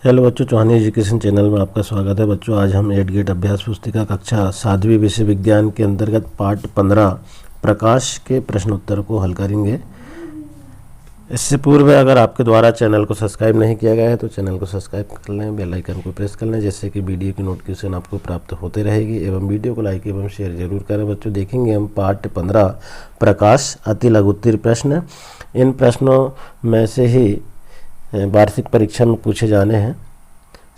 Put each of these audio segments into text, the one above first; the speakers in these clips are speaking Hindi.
हेलो बच्चों, चौहानी एजुकेशन चैनल में आपका स्वागत है। बच्चों, आज हम 8 गेट अभ्यास पुस्तिका कक्षा 7वीं विषय विज्ञान के अंतर्गत पाठ 15 प्रकाश के प्रश्न उत्तर को हल करेंगे। इससे पूर्व अगर आपके द्वारा चैनल को सब्सक्राइब नहीं किया गया है तो चैनल को सब्सक्राइब कर लें, बेल आइकन को प्रेस कर लें, जिससे कि वीडियो की नोटिफिकेशन आपको प्राप्त होते रहेगी। एवं वीडियो को लाइक एवं शेयर जरूर करें। बच्चों, देखेंगे हम पाठ 15 प्रकाश अति लघुत्तर प्रश्न। इन प्रश्नों में से ही वार्षिक परीक्षा में पूछे जाने हैं,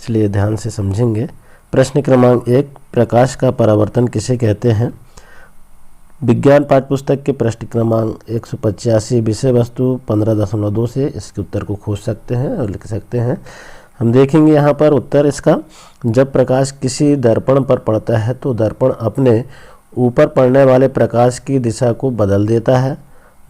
इसलिए ध्यान से समझेंगे। प्रश्न क्रमांक 1, प्रकाश का परावर्तन किसे कहते हैं? विज्ञान पाठ्यपुस्तक के प्रश्न क्रमांक 185 विषय वस्तु 15.2 से इसके उत्तर को खोज सकते हैं और लिख सकते हैं। हम देखेंगे यहाँ पर उत्तर इसका, जब प्रकाश किसी दर्पण पर पड़ता है तो दर्पण अपने ऊपर पड़ने वाले प्रकाश की दिशा को बदल देता है।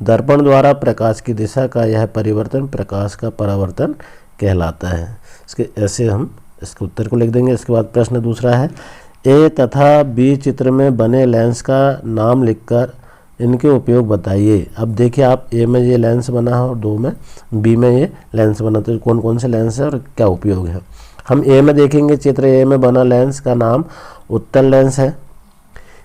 दर्पण द्वारा प्रकाश की दिशा का यह परिवर्तन प्रकाश का परावर्तन कहलाता है। इसके ऐसे हम इसके उत्तर को लिख देंगे। इसके बाद प्रश्न दूसरा है, ए तथा बी चित्र में बने लेंस का नाम लिखकर इनके उपयोग बताइए। अब देखिए, आप ए में ये लेंस बना है और दो में बी में ये लेंस बना, तो कौन कौन से लेंस है और क्या उपयोग है। हम ए में देखेंगे, चित्र ए में बना लेंस का नाम उत्तल लेंस है।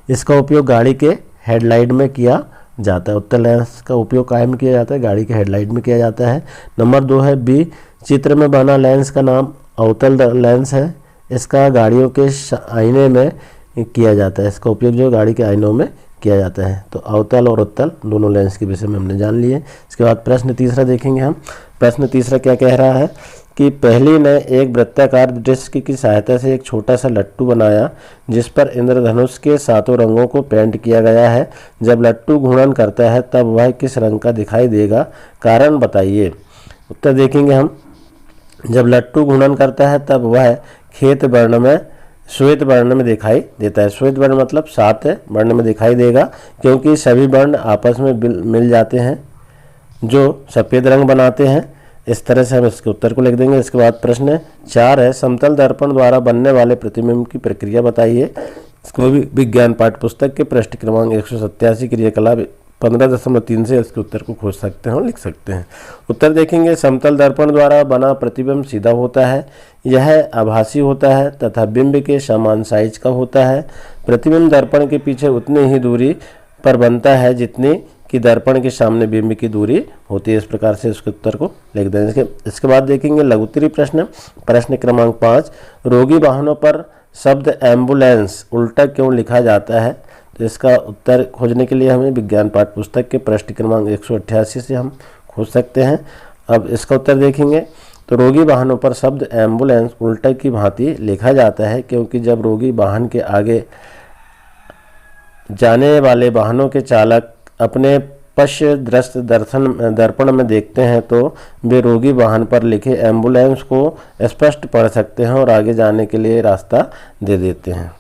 इसका उपयोग गाड़ी के हेडलाइट में किया जाता है। उत्तल लेंस का उपयोग काय में किया जाता है? गाड़ी के हेडलाइट में किया जाता है। नंबर 2 है बी, चित्र में बना लेंस का नाम अवतल लेंस है। इसका गाड़ियों के आईने में किया जाता है। इसका उपयोग जो गाड़ी के आईनों में किया जाता है। तो अवतल और उत्तल दोनों लेंस के विषय में हमने जान लिए। इसके बाद प्रश्न तीसरा देखेंगे हम। प्रश्न तीसरा क्या कह रहा है कि पहली ने एक वृत्ताकार डिस्क की सहायता से एक छोटा सा लट्टू बनाया जिस पर इंद्रधनुष के 7 रंगों को पेंट किया गया है। जब लट्टू घूर्णन करता है तब वह किस रंग का दिखाई देगा? कारण बताइए। उत्तर देखेंगे हम, जब लट्टू घूर्णन करता है तब वह खेत वर्ण में श्वेत वर्ण में दिखाई देता है। श्वेत वर्ण मतलब 7 वर्ण में दिखाई देगा, क्योंकि सभी वर्ण आपस में मिल जाते हैं जो सफ़ेद रंग बनाते हैं। इस तरह से हम इसके उत्तर को लिख देंगे। इसके बाद प्रश्न 4 है, समतल दर्पण द्वारा बनने वाले प्रतिबिंब की प्रक्रिया बताइए। इसको भी विज्ञान पाठ्यपुस्तक के पृष्ठ क्रमांक 187 क्रियाकलाप 15.3 से इसके उत्तर को खोज सकते हैं और लिख सकते हैं। उत्तर देखेंगे, समतल दर्पण द्वारा बना प्रतिबिंब सीधा होता है, यह आभासी होता है तथा बिंब के समान साइज का होता है। प्रतिबिंब दर्पण के पीछे उतनी ही दूरी पर बनता है जितनी कि दर्पण के सामने बिंब की दूरी होती है। इस प्रकार से इसके उत्तर को लिख दें। इसके बाद देखेंगे लघुत्तरी प्रश्न। प्रश्न क्रमांक 5, रोगी वाहनों पर शब्द एम्बुलेंस उल्टा क्यों लिखा जाता है? तो इसका उत्तर खोजने के लिए हमें विज्ञान पाठ्यपुस्तक के पृष्ठ क्रमांक 188 से हम खोज सकते हैं। अब इसका उत्तर देखेंगे, तो रोगी वाहनों पर शब्द एम्बुलेंस उल्टा की भांति लिखा जाता है क्योंकि जब रोगी वाहन के आगे जाने वाले वाहनों के चालक अपने पश्य दृश्य दर्पण में देखते हैं तो वे रोगी वाहन पर लिखे एम्बुलेंस को स्पष्ट पढ़ सकते हैं और आगे जाने के लिए रास्ता दे देते हैं।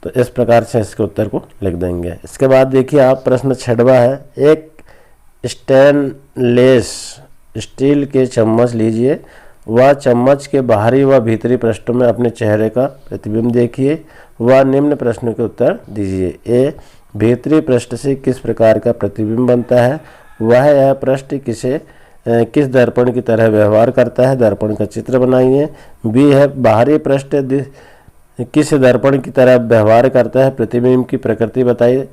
तो इस प्रकार से इसके उत्तर को लिख देंगे। इसके बाद देखिए आप, प्रश्न 6वां है, एक स्टेनलेस स्टील के चम्मच लीजिए। वह चम्मच के बाहरी व भीतरी पृष्ठों में अपने चेहरे का प्रतिबिंब देखिए। वह निम्न प्रश्नों के उत्तर दीजिए। ए, भीतरी पृष्ठ से किस प्रकार का प्रतिबिंब बनता है? वह यह पृष्ठ किस दर्पण की तरह व्यवहार करता है? दर्पण का चित्र बनाइए। बी है, बाहरी पृष्ठ किस दर्पण की तरह व्यवहार करता है? प्रतिबिंब की प्रकृति बताइए।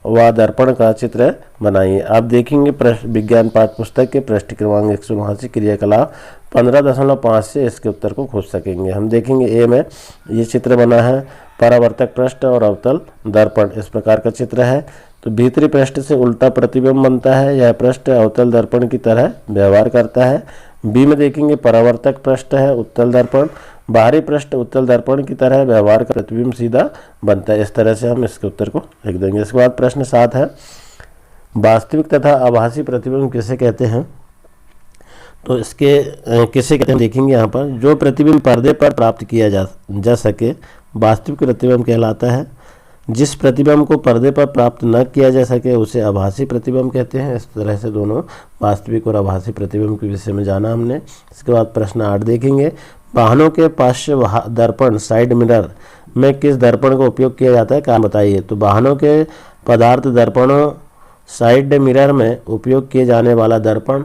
वह दर्पण का चित्र बनाइए। आप देखेंगे विज्ञान पाठ्यपुस्तक के पृष्ठ क्रमांक 182 क्रियाकलाप 15.5 से इसके उत्तर को खोज सकेंगे। हम देखेंगे ए में ये चित्र बना है, परावर्तक पृष्ठ और अवतल दर्पण इस प्रकार का चित्र है। तो भीतरी पृष्ठ से उल्टा प्रतिबिंब बनता है, यह पृष्ठ अवतल दर्पण की तरह व्यवहार करता है। बी में देखेंगे, परावर्तक पृष्ठ है उत्तल दर्पण, बाहरी पृष्ठ उत्तल दर्पण की तरह व्यवहार का प्रतिबिंब सीधा बनता है। इस तरह से हम इसके उत्तर को लिख देंगे। इसके बाद प्रश्न 7 है, वास्तविक तथा आभासी प्रतिबिंब किसे कहते हैं? तो इसके किसे कहते हैं देखेंगे यहाँ पर, जो प्रतिबिंब पर्दे पर प्राप्त किया जा सके वास्तविक प्रतिबिंब कहलाता है। जिस प्रतिबिंब को पर्दे पर प्राप्त न किया जा सके उसे आभासी प्रतिबिंब कहते हैं। इस तरह से दोनों वास्तविक और आभासी प्रतिबिंब के विषय में जाना हमने। इसके बाद प्रश्न 8 देखेंगे, वाहनों के पार्श्व दर्पण साइड मिरर में किस दर्पण का उपयोग किया जाता है? क्या बताइए। तो वाहनों के पदार्थ दर्पणों साइड मिरर में उपयोग किए जाने वाला दर्पण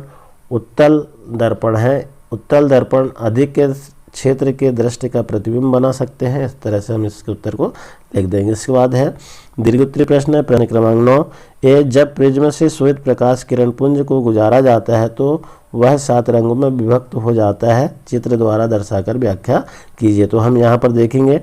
उत्तल दर्पण है। उत्तल दर्पण अधिक के क्षेत्र के दृष्टि का प्रतिबिंब बना सकते हैं। इस तरह से हम इसके उत्तर को लिख देंगे। इसके बाद है दीर्घोत्तरीय प्रश्न है, प्रश्न क्रमांक 9 जब प्रिज्म से श्वेत प्रकाश किरण पुंज को गुजारा जाता है तो वह 7 रंगों में विभक्त हो जाता है, चित्र द्वारा दर्शाकर व्याख्या कीजिए। तो हम यहाँ पर देखेंगे,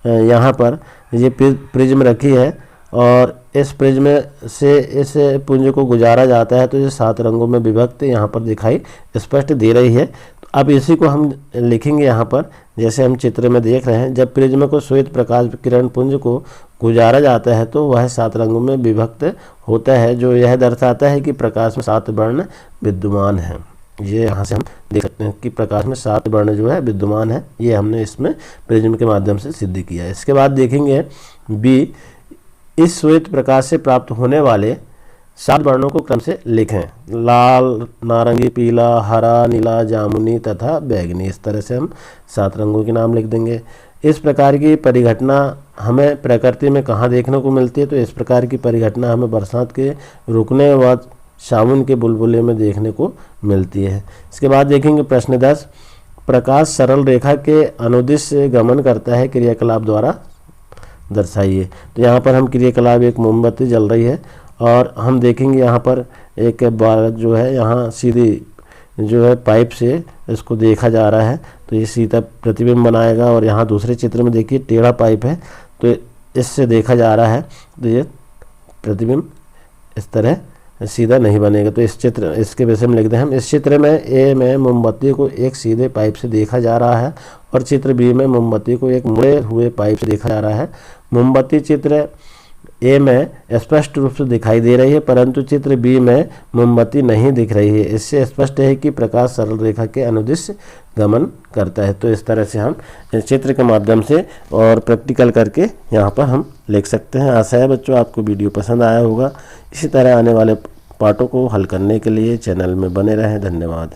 यहाँ पर ये प्रिज्म रखी है और इस प्रिज्म से इस पुंज को गुजारा जाता है तो ये 7 रंगों में विभक्त यहाँ पर दिखाई स्पष्ट दे रही है। तो अब इसी को हम लिखेंगे यहाँ पर, जैसे हम चित्र में देख रहे हैं, जब प्रिज्म को श्वेत प्रकाश किरण पुंज को गुजारा जाता है तो वह 7 रंगों में विभक्त होता है, जो यह दर्शाता है कि प्रकाश में 7 वर्ण विद्यमान हैं। ये यहाँ से हम देख सकते हैं कि प्रकाश में 7 वर्ण जो है विद्यमान है। ये हमने इसमें प्रिज्म के माध्यम से सिद्ध किया है। इसके बाद देखेंगे बी, इस श्वेत प्रकाश से प्राप्त होने वाले 7 वर्णों को क्रम से लिखें, लाल, नारंगी, पीला, हरा, नीला, जामुनी तथा बैगनी। इस तरह से हम 7 रंगों के नाम लिख देंगे। इस प्रकार की परिघटना हमें प्रकृति में कहाँ देखने को मिलती है? तो इस प्रकार की परिघटना हमें बरसात के रुकने के बाद सावन के बुलबुले में देखने को मिलती है। इसके बाद देखेंगे प्रश्न 10, प्रकाश सरल रेखा के अनुदिश से गमन करता है, क्रियाकलाप द्वारा दर्शाइए। तो यहाँ पर हम क्रियाकलाप, एक मोमबत्ती जल रही है और हम देखेंगे यहाँ पर एक बार जो है यहाँ सीधी जो है पाइप से इसको देखा जा रहा है, तो ये सीधा प्रतिबिंब बनाएगा। और यहाँ दूसरे चित्र में देखिए टेढ़ा पाइप है, तो इससे देखा जा रहा है, तो ये प्रतिबिंब इस तरह सीधा नहीं बनेगा। तो इस चित्र, इसके वजह से हम लिख दें, हम इस चित्र में ए में मोमबत्ती को एक सीधे पाइप से देखा जा रहा है और चित्र बी में मोमबत्ती को एक मुड़े हुए पाइप से देखा जा रहा है। मोमबत्ती चित्र ए में स्पष्ट रूप से दिखाई दे रही है, परंतु चित्र बी में मोमबत्ती नहीं दिख रही है। इससे स्पष्ट है कि प्रकाश सरल रेखा के अनुदिश गमन करता है। तो इस तरह से हम चित्र के माध्यम से और प्रैक्टिकल करके यहाँ पर हम लिख सकते हैं। आशा है बच्चों आपको वीडियो पसंद आया होगा। इसी तरह आने वाले पाठों को हल करने के लिए चैनल में बने रहें। धन्यवाद।